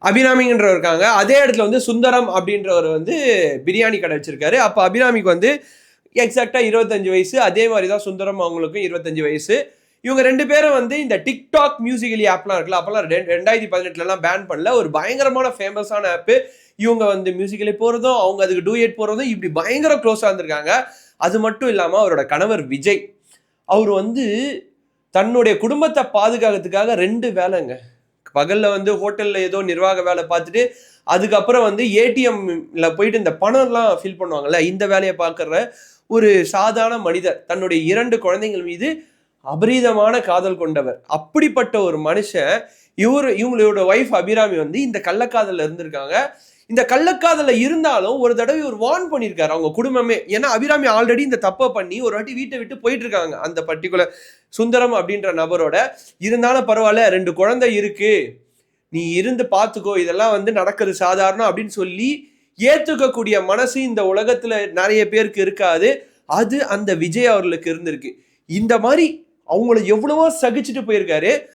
அபிராமின்றவர் இருக்காங்க. அதே இடத்துல வந்து சுந்தரம் அப்படின்றவர் வந்து பிரியாணி கடை வச்சிருக்காரு. அப்போ அபிராமிக்கு வந்து எக்ஸாக்டா 25 வயசு. அதே மாதிரி தான் சுந்தரம் அவங்களுக்கும் 25 வயசு. இவங்க 2 பேரும் வந்து இந்த டிக்டாக் மியூசிக்கலி ஆப்லாம் இருக்குல்ல, அப்பெல்லாம் 2018லலாம் பேன் பண்ணல. ஒரு பயங்கரமான ஃபேமஸான ஆப்பு. இவங்க வந்து மியூசிக்கலி போறதும், அவங்க அதுக்கு டூயட் போறதும் இப்படி பயங்கர க்ளோஸா இருந்திருக்காங்க. அது மட்டும் இல்லாம அவரோட கணவர் விஜய், அவர் வந்து தன்னுடைய குடும்பத்தை பாதுகாக்கிறதுக்காக 2 வேலைங்க. பகல்ல வந்து ஹோட்டல்ல ஏதோ நிர்வாக வேலை பார்த்துட்டு, அதுக்கப்புறம் வந்து ஏடிஎம்ல போயிட்டு இந்த பணம்லாம் ஃபில் பண்ணுவாங்கல்ல, இந்த வேலையை பார்க்குற ஒரு சாதாரண மனிதர். தன்னுடைய 2 குழந்தைகள் மீது அபரீதமான காதல் கொண்டவர். அப்படிப்பட்ட ஒரு மனுஷன் இவங்களோட ஒய்ஃப் அபிராமி வந்து இந்த கள்ளக்காதல்ல இருந்திருக்காங்க. இந்த கள்ளக்காதல்ல இருந்தாலும் ஒரு தடவை இவர் வார்ன் பண்ணியிருக்காரு அவங்க குடும்பமே. ஏன்னா அபிராமி ஆல்ரெடி இந்த தப்பை பண்ணி ஒரு வாட்டி வீட்டை விட்டு போயிட்டு இருக்காங்க அந்த பர்டிகுலர் சுந்தரம் அப்படின்ற நபரோட. இருந்தாலும் பரவாயில்ல, 2 குழந்தை இருக்கு, நீ இருந்து பார்த்துக்கோ, இதெல்லாம் வந்து நடக்கிறது சாதாரணம் அப்படின்னு சொல்லி ஏத்துக்கக்கூடிய மனசு இந்த உலகத்துல நிறைய பேருக்கு இருக்காது. அது அந்த விஜய் அவர்களுக்கு இருந்திருக்கு. இந்த மாதிரி அவங்கள எவ்வளவோ சகிச்சுட்டு போயிருக்காரு.